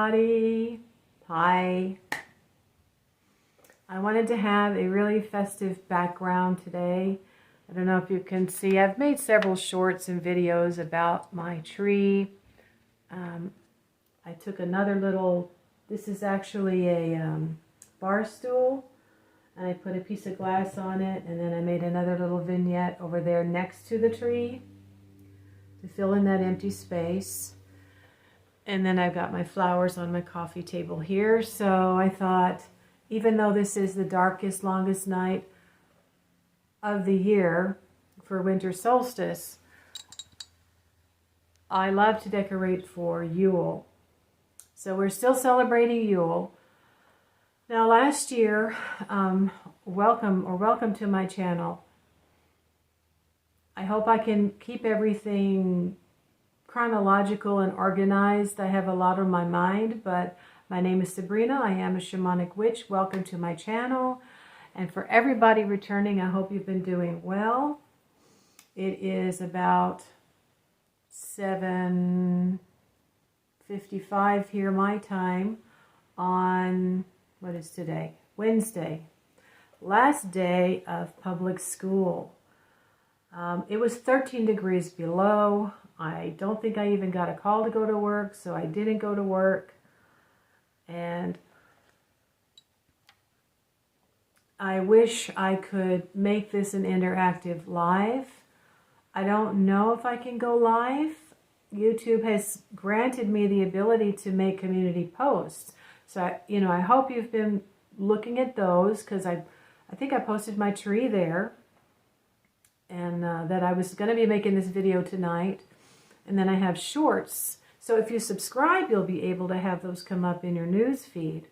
everybody. Hi. I wanted to have a really festive background today. I don't know if you can see, I've made several shorts and videos about my tree. I took another little, this is actually a bar stool, and I put a piece of glass on it, and then I made another little vignette over there next to the tree to fill in that empty space. And then I've got my flowers on my coffee table here. So I thought, even though this is the darkest, longest night of the year for winter solstice, I love to decorate for Yule. So we're still celebrating Yule. Now last year, welcome to my channel. I hope I can keep everything chronological and organized. I have a lot on my mind, but my name is Sabrina. I am a shamanic witch. Welcome to my channel. And for everybody returning, I hope you've been doing well. It is about 7:55 here my time on, what is today? Wednesday. Last day of public school. It was 13 degrees below. I don't think I even got a call to go to work, so I didn't go to work. And I wish I could make this an interactive live. I don't know if I can go live. YouTube has granted me the ability to make community posts. So, I hope you've been looking at those, because I think I posted my tree there, and that I was going to be making this video tonight. And then I have shorts. So if you subscribe, you'll be able to have those come up in your news feed.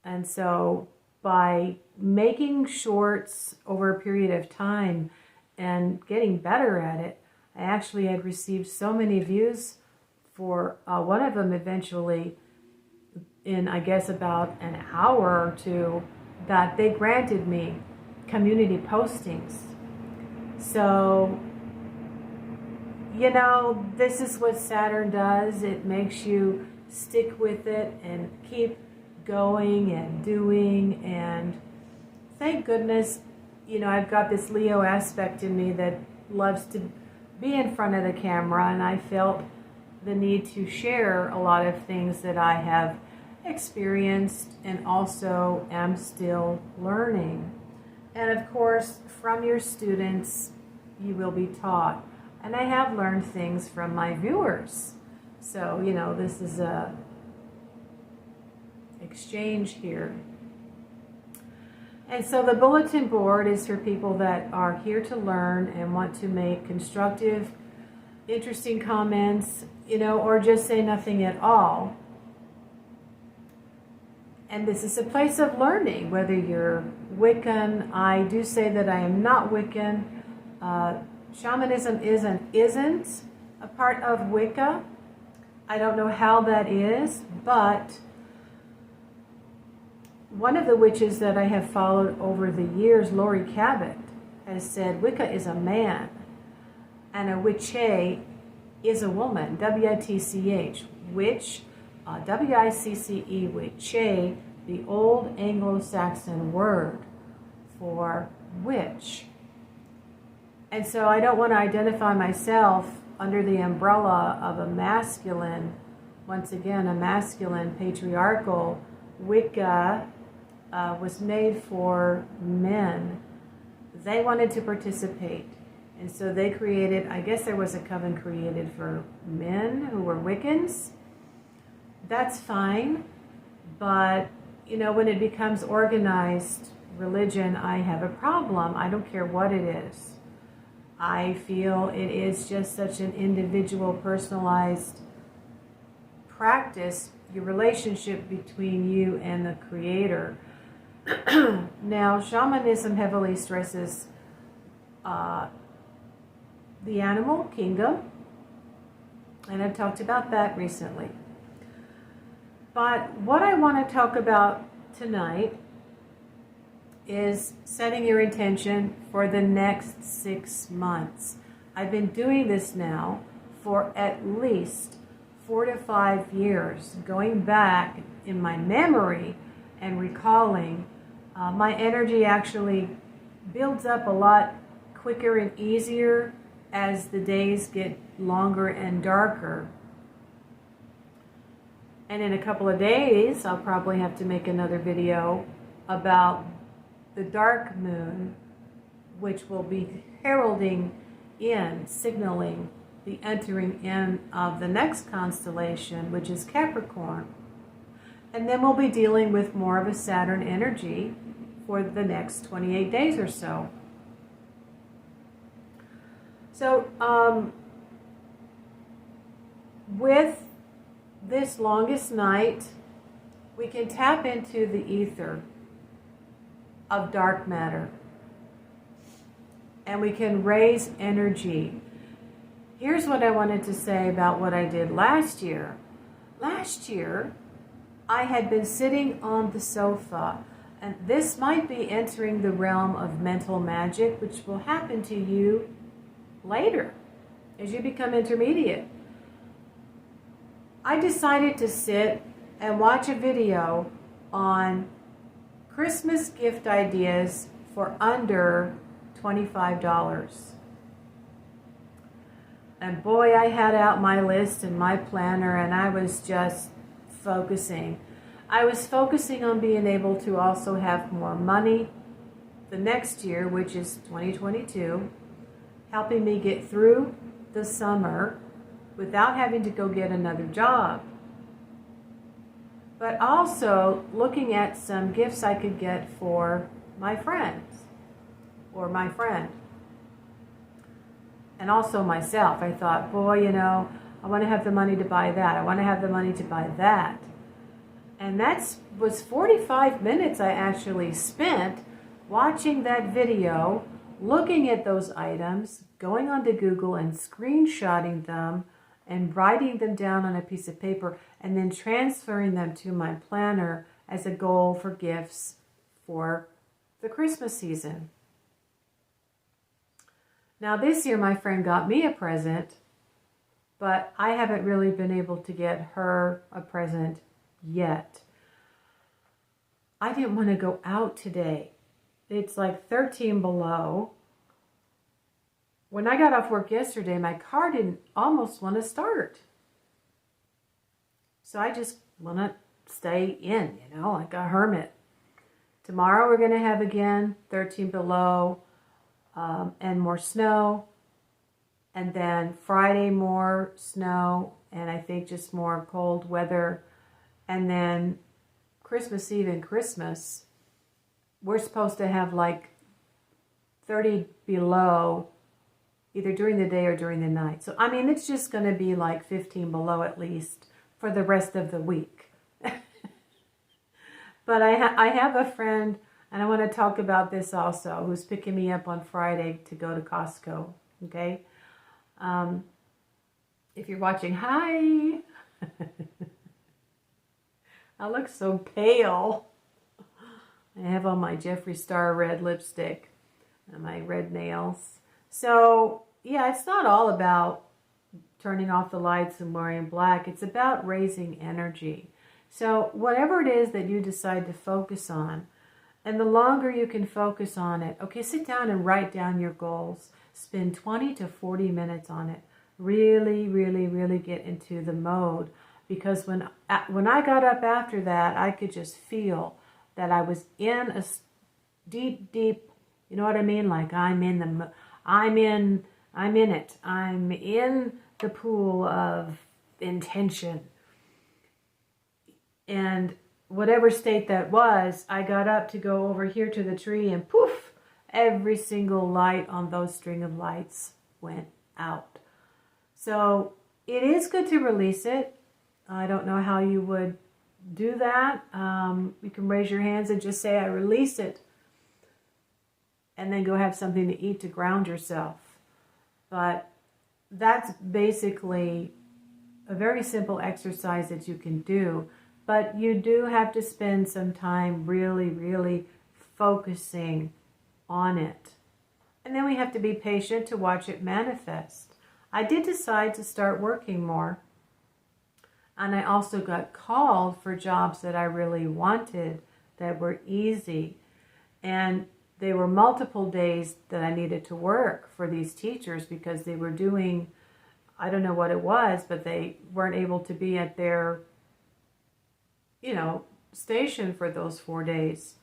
And so by making shorts over a period of time and getting better at it, I actually had received so many views for one of them eventually in, I guess, about an hour or two, that they granted me community postings. So, this is what Saturn does. It makes you stick with it and keep going and doing. And thank goodness, I've got this Leo aspect in me that loves to be in front of the camera. And I felt the need to share a lot of things that I have experienced and also am still learning. And of course, from your students, you will be taught. And I have learned things from my viewers. So, this is a exchange here. And so the bulletin board is for people that are here to learn and want to make constructive, interesting comments, or just say nothing at all. And this is a place of learning, whether you're Wiccan. I do say that I am not Wiccan. Shamanism isn't a part of Wicca. I don't know how that is, but one of the witches that I have followed over the years, Lori Cabot, has said Wicca is a man and a witche is a woman, W-I-T-C-H, witch, W-I-C-C-E, witche, the old Anglo-Saxon word for witch. And so I don't want to identify myself under the umbrella of a masculine, once again, a masculine patriarchal. Wicca was made for men. They wanted to participate. And so they created, I guess there was a coven created for men who were Wiccans. That's fine. But, when it becomes organized religion, I have a problem. I don't care what it is. I feel it is just such an individual, personalized practice, your relationship between you and the Creator. Now, shamanism heavily stresses the animal kingdom, and I've talked about that recently. But what I want to talk about tonight is setting your intention for the next 6 months. I've been doing this now for at least 4 to 5 years, going back in my memory and recalling, my energy actually builds up a lot quicker and easier as the days get longer and darker. And in a couple of days, I'll probably have to make another video about the dark moon, which will be heralding in, signaling the entering in of the next constellation, which is Capricorn. And then we'll be dealing with more of a Saturn energy for the next 28 days or so. So, with this longest night, we can tap into the ether of dark matter. And we can raise energy. Here's what I wanted to say about what I did last year. Last year, I had been sitting on the sofa, and this might be entering the realm of mental magic, which will happen to you later as you become intermediate. I decided to sit and watch a video on Christmas gift ideas for under $25. And boy, I had out my list and my planner, and I was just focusing. I was focusing on being able to also have more money the next year, which is 2022, helping me get through the summer without having to go get another job. But also looking at some gifts I could get for my friends or my friend. And also myself. I thought, boy, you know, I want to have the money to buy that. I want to have the money to buy that. And that was 45 minutes I actually spent watching that video, looking at those items, going onto Google and screenshotting them and writing them down on a piece of paper and then transferring them to my planner as a goal for gifts for the Christmas season. Now this year my friend got me a present, but I haven't really been able to get her a present yet. I didn't want to go out today. It's like 13 below. When I got off work yesterday, my car didn't almost want to start. So I just want to stay in, you know, like a hermit. Tomorrow we're going to have again 13 below and more snow. And then Friday more snow and I think just more cold weather. And then Christmas Eve and Christmas, we're supposed to have like 30 below either during the day or during the night. So, I mean, it's just going to be like 15 below at least for the rest of the week. But I have a friend, and I want to talk about this also, who's picking me up on Friday to go to Costco, okay? If you're watching, hi! I look so pale. I have on my Jeffree Star red lipstick and my red nails. So, yeah, it's not all about turning off the lights and wearing black. It's about raising energy. So whatever it is that you decide to focus on, and the longer you can focus on it, okay, sit down and write down your goals. Spend 20 to 40 minutes on it. Really, really, really get into the mode. Because when I got up after that, I could just feel that I was in a deep, you know what I mean? Like I'm in it. I'm in the pool of intention. And whatever state that was, I got up to go over here to the tree and poof, every single light on those string of lights went out. So it is good to release it. I don't know how you would do that. You can raise your hands and just say, I release it. And then go have something to eat to ground yourself. But that's basically a very simple exercise that you can do. But you do have to spend some time really, really focusing on it. And then we have to be patient to watch it manifest. I did decide to start working more. And I also got called for jobs that I really wanted, that were easy. And they were multiple days that I needed to work for these teachers because they were doing, I don't know what it was, but they weren't able to be at their, station for those 4 days.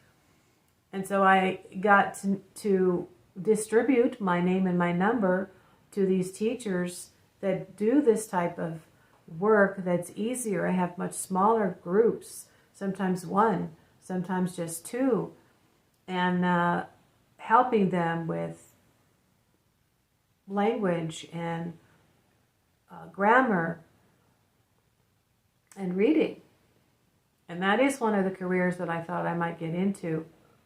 And so I got to distribute my name and my number to these teachers that do this type of work that's easier. I have much smaller groups, sometimes one, sometimes just two, and helping them with language and grammar and reading. And that is one of the careers that I thought I might get into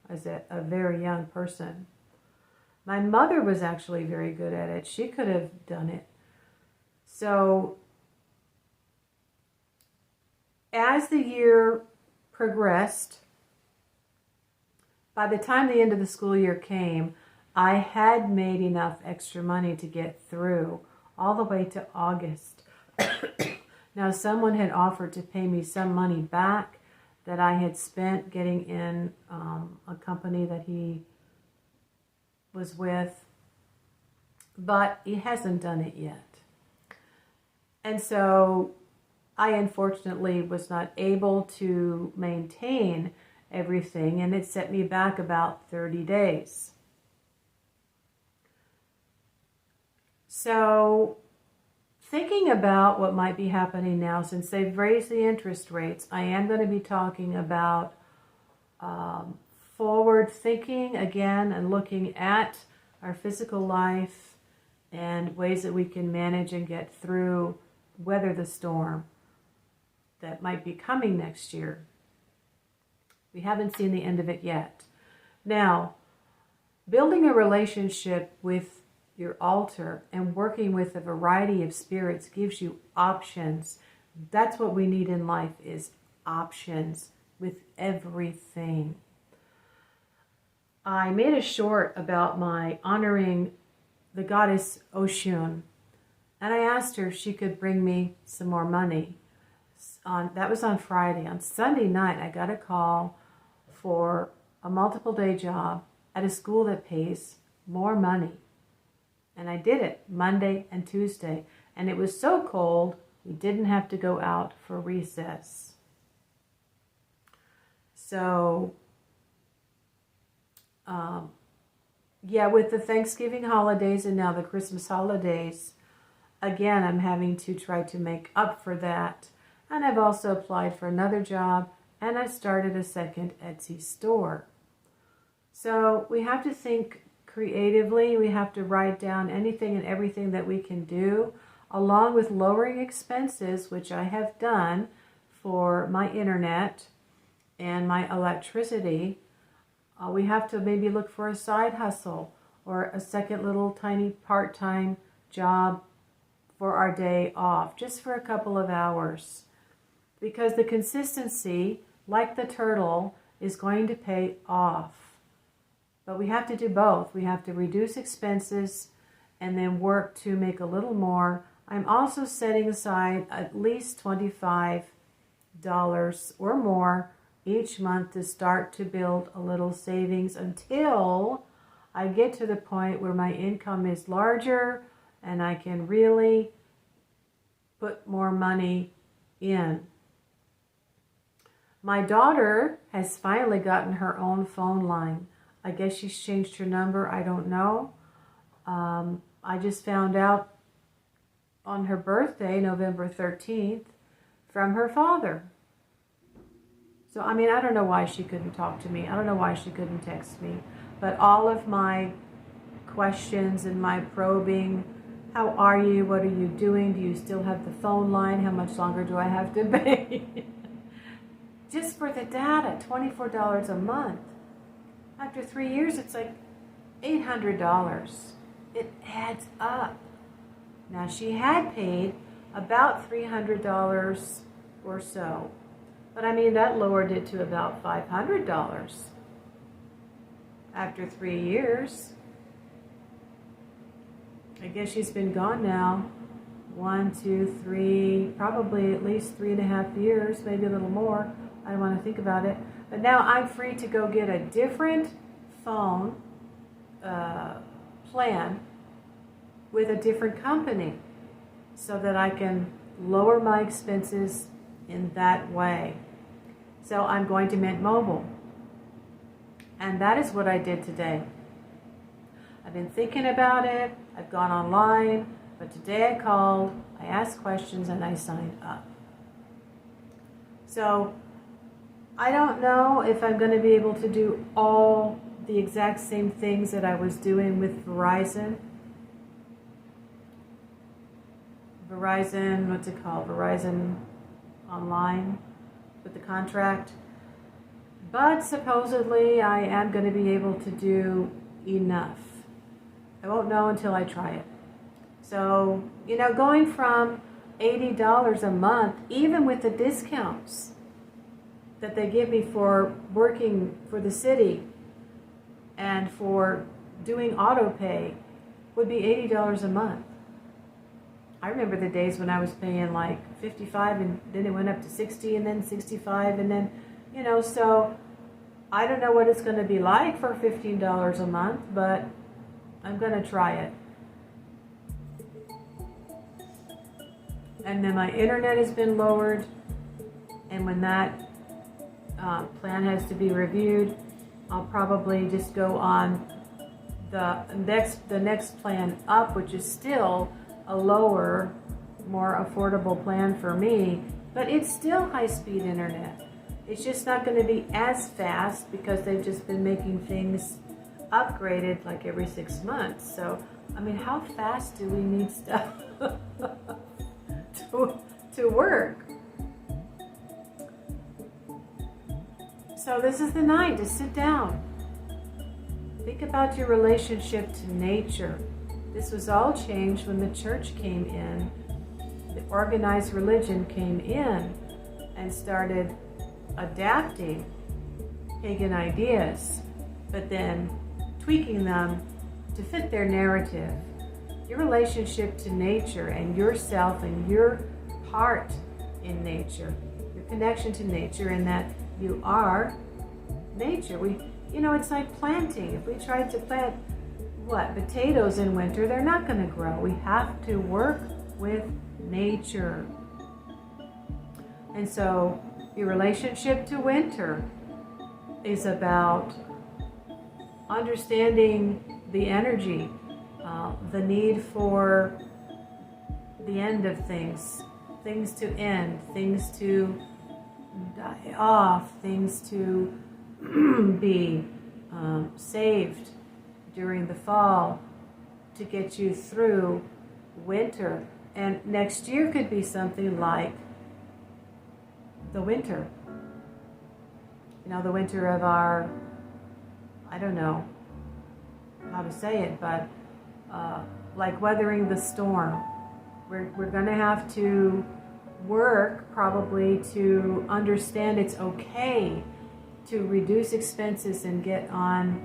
as a very young person. My mother was actually very good at it. She could have done it. So as the year progressed, by the time the end of the school year came, I had made enough extra money to get through all the way to August. Now, someone had offered to pay me some money back that I had spent getting in a company that he was with, but he hasn't done it yet. And so I unfortunately was not able to maintain everything, and it set me back about 30 days. So thinking about what might be happening now, since they've raised the interest rates, I am going to be talking about forward thinking again and looking at our physical life and ways that we can manage and get through, weather the storm that might be coming next year. We haven't seen the end of it yet. Now, building a relationship with your altar and working with a variety of spirits gives you options. That's what we need in life, is options with everything. I made a short about my honoring the goddess Oshun, and I asked her if she could bring me some more money. That was on Friday. On Sunday night, I got a call for a multiple day job at a school that pays more money. And I did it Monday and Tuesday. And it was so cold, we didn't have to go out for recess. So, with the Thanksgiving holidays and now the Christmas holidays, again, I'm having to try to make up for that. And I've also applied for another job, and I started a second Etsy store. So we have to think creatively. We have to write down anything and everything that we can do, along with lowering expenses, which I have done for my internet and my electricity. We have to maybe look for a side hustle or a second little tiny part-time job for our day off, just for a couple of hours. Because the consistency, like the turtle, is going to pay off. But we have to do both. We have to reduce expenses and then work to make a little more. I'm also setting aside at least $25 or more each month to start to build a little savings until I get to the point where my income is larger and I can really put more money in. My daughter has finally gotten her own phone line. I guess she's changed her number. I don't know. I just found out on her birthday, November 13th, from her father. So, I don't know why she couldn't talk to me. I don't know why she couldn't text me. But all of my questions and my probing, how are you? What are you doing? Do you still have the phone line? How much longer do I have to pay? Just for the data, $24 a month. After 3 years, it's like $800. It adds up. Now, she had paid about $300 or so. But that lowered it to about $500 after 3 years. I guess she's been gone now, 1, 2, 3, probably at least 3.5 years, maybe a little more. I want to think about it. But now I'm free to go get a different phone plan with a different company so that I can lower my expenses in that way. So I'm going to Mint Mobile. And that is what I did today. I've been thinking about it. I've gone online. But today I called, I asked questions, and I signed up. So I don't know if I'm going to be able to do all the exact same things that I was doing with Verizon. What's it called? Verizon Online with the contract. But supposedly I am going to be able to do enough. I won't know until I try it. So, going from $80 a month, even with the discounts that they give me for working for the city and for doing auto pay, would be $80 a month. I remember the days when I was paying like $55 and then it went up to $60 and then $65 and then, so I don't know what it's going to be like for $15 a month, but I'm going to try it. And then my internet has been lowered, and when that plan has to be reviewed, I'll probably just go on the next plan up, which is still a lower, more affordable plan for me, but it's still high-speed internet. It's just not going to be as fast because they've just been making things upgraded like every 6 months. So, how fast do we need stuff to work? So this is the night to sit down. Think about your relationship to nature. This was all changed when the church came in. The organized religion came in and started adapting pagan ideas, but then tweaking them to fit their narrative. Your relationship to nature and yourself and your part in nature, your connection to nature, and that you are nature. It's like planting. If we tried to plant potatoes in winter, they're not going to grow. We have to work with nature. And so your relationship to winter is about understanding the energy, the need for the end of things to end, things to die off, things to be saved during the fall to get you through winter. And next year could be something like the winter. The winter of our, I don't know how to say it, but like weathering the storm. We're going to have to work probably to understand it's okay to reduce expenses and get on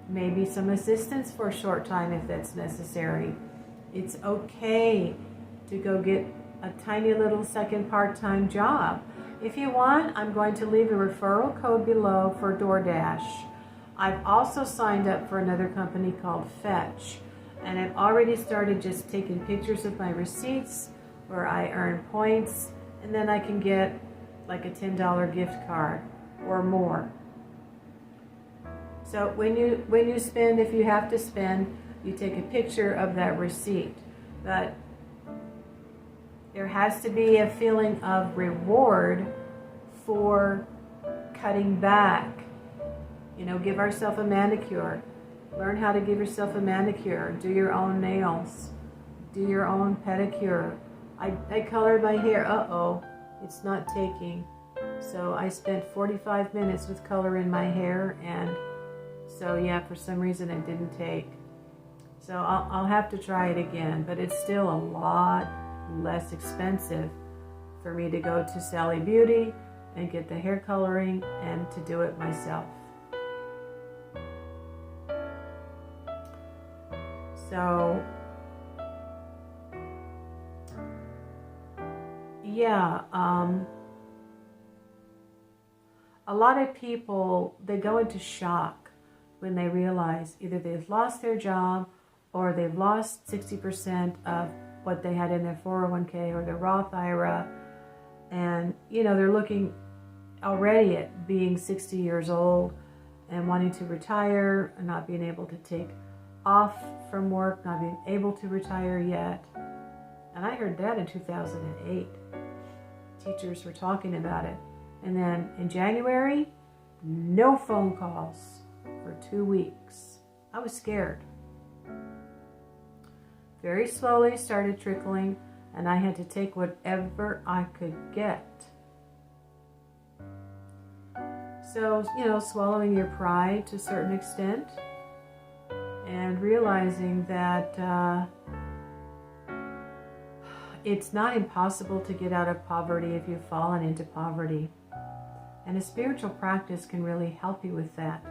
maybe some assistance for a short time if that's necessary. It's okay to go get a tiny little second part-time job. If you want, I'm going to leave a referral code below for DoorDash. I've also signed up for another company called Fetch, and I've already started just taking pictures of my receipts where I earn points, and then I can get like a $10 gift card or more. So when you spend, if you have to spend, you take a picture of that receipt. But there has to be a feeling of reward for cutting back. Give ourselves a manicure. Learn how to give yourself a manicure. Do your own nails. Do your own pedicure. I colored my hair. It's not taking. So I spent 45 minutes with color in my hair, and so for some reason it didn't take. So I'll have to try it again, but it's still a lot less expensive for me to go to Sally Beauty and get the hair coloring and to do it myself. So yeah, a lot of people, they go into shock when they realize either they've lost their job or they've lost 60% of what they had in their 401k or their Roth IRA. And, they're looking already at being 60 years old and wanting to retire and not being able to take off from work, not being able to retire yet. And I heard that in 2008. Teachers were talking about it. And then in January, no phone calls for 2 weeks. I was scared. Very slowly started trickling, and I had to take whatever I could get. So, swallowing your pride to a certain extent and realizing that it's not impossible to get out of poverty if you've fallen into poverty. And a spiritual practice can really help you with that.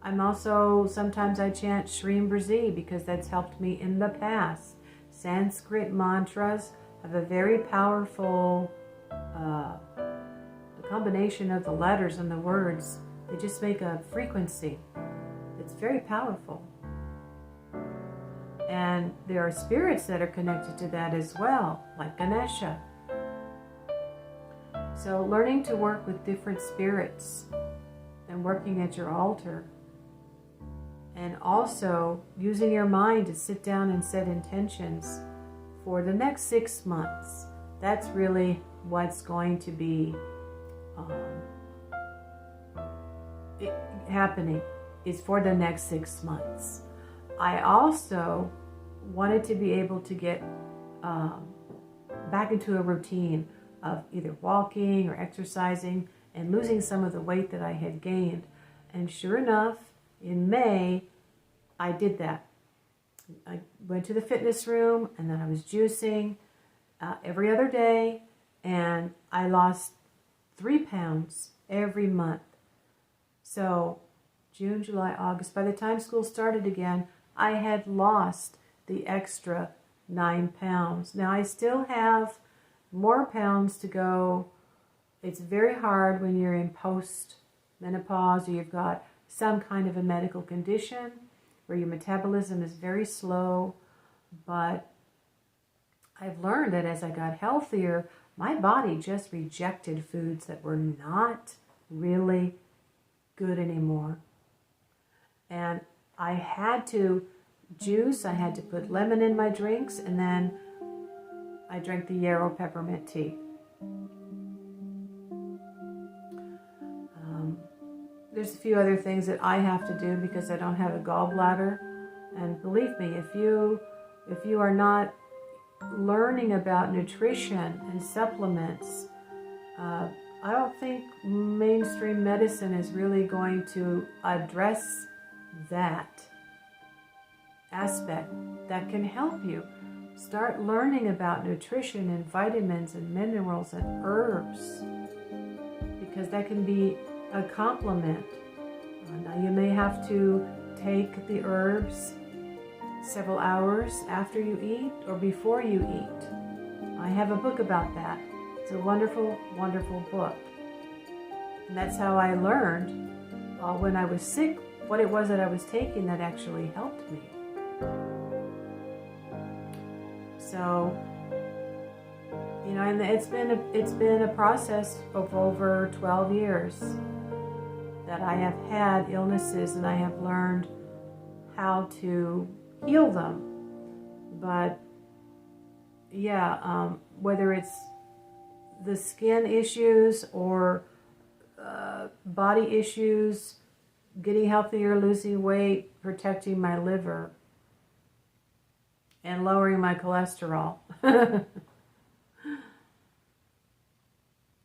I'm also, sometimes I chant Shreem Brazi because that's helped me in the past. Sanskrit mantras have a very powerful, the combination of the letters and the words, they just make a frequency. It's very powerful. And there are spirits that are connected to that as well, like Ganesha. So learning to work with different spirits and working at your altar. And also using your mind to sit down and set intentions for the next 6 months. That's really what's going to be happening, is for the next 6 months. I also wanted to be able to get back into a routine of either walking or exercising and losing some of the weight that I had gained. And sure enough, in May, I did that. I went to the fitness room and then I was juicing every other day, and I lost 3 pounds every month. So June, July, August, by the time school started again, I had lost the extra 9 pounds. Now I still have more pounds to go. It's very hard when you're in post-menopause or you've got some kind of a medical condition where your metabolism is very slow. But I've learned that as I got healthier, my body just rejected foods that were not really good anymore. And I had to juice, I had to put lemon in my drinks, and then I drank the yarrow peppermint tea. There's a few other things that I have to do because I don't have a gallbladder. And believe me, if you are not learning about nutrition and supplements, I don't think mainstream medicine is really going to address that aspect that can help you. Start learning about nutrition and vitamins and minerals and herbs, because that can be a complement. Now you may have to take the herbs several hours after you eat or before you eat. I have a book about that. It's a wonderful, wonderful book. And that's how I learned when I was sick what it was that I was taking that actually helped me. So, and it's been a process of over 12 years that I have had illnesses, and I have learned how to heal them. But whether it's the skin issues or body issues, getting healthier, losing weight, protecting my liver, and lowering my cholesterol.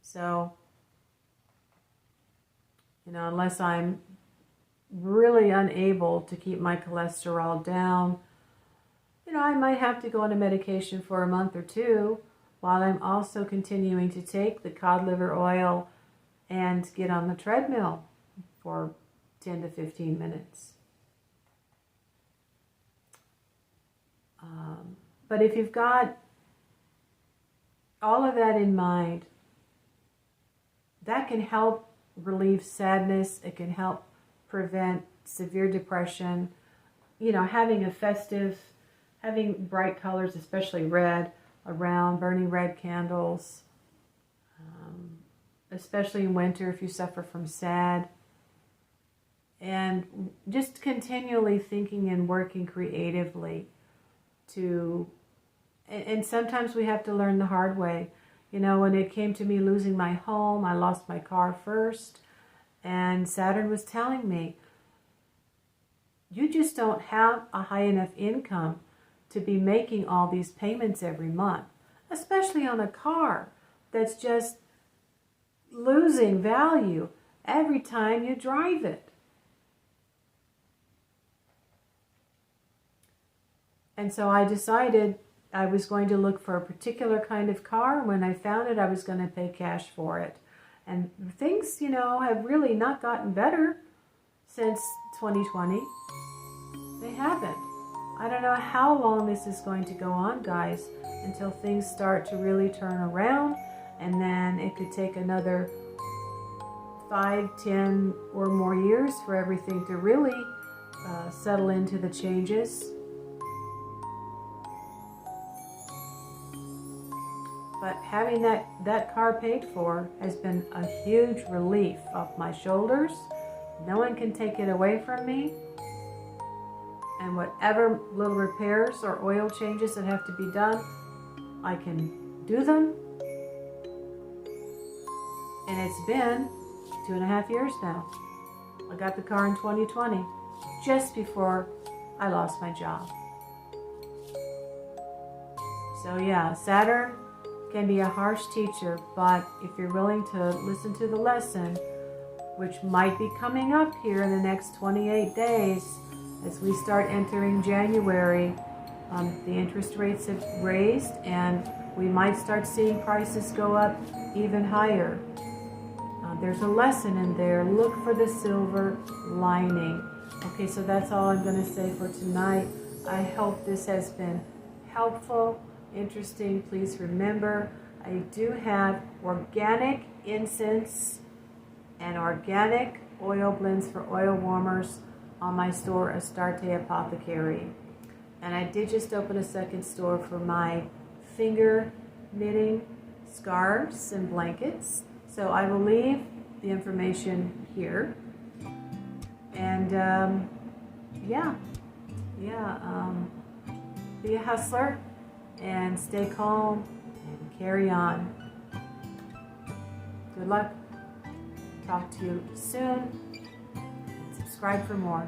So, unless I'm really unable to keep my cholesterol down, I might have to go on a medication for a month or two, while I'm also continuing to take the cod liver oil and get on the treadmill for 10 to 15 minutes. But if you've got all of that in mind, that can help relieve sadness. It can help prevent severe depression. You know, having bright colors, especially red, around, burning red candles, especially in winter if you suffer from SAD. And just continually thinking and working creatively and sometimes we have to learn the hard way. You know, when it came to me losing my home, I lost my car first, and Saturn was telling me, you just don't have a high enough income to be making all these payments every month, especially on a car that's just losing value every time you drive it. And so I decided I was going to look for a particular kind of car. When I found it, I was going to pay cash for it. And things, you know, have really not gotten better since 2020. They haven't. I don't know how long this is going to go on, guys, until things start to really turn around. And then it could take another 5, 10 or more years for everything to really settle into the changes. But having that car paid for has been a huge relief off my shoulders. No one can take it away from me. And whatever little repairs or oil changes that have to be done, I can do them. And it's been 2.5 years now. I got the car in 2020, just before I lost my job. So yeah, Saturn can be a harsh teacher, but if you're willing to listen to the lesson, which might be coming up here in the next 28 days, as we start entering January, the interest rates have raised and we might start seeing prices go up even higher. There's a lesson in there. Look for the silver lining. Okay, so that's all I'm going to say for tonight. I hope this has been helpful, interesting. Please remember, I do have organic incense and organic oil blends for oil warmers on my store, Astarte Apothecary. And I did just open a second store for my finger knitting scarves and blankets. So I will leave the information here. And be a hustler and stay calm and carry on. Good luck. Talk to you soon. Subscribe for more.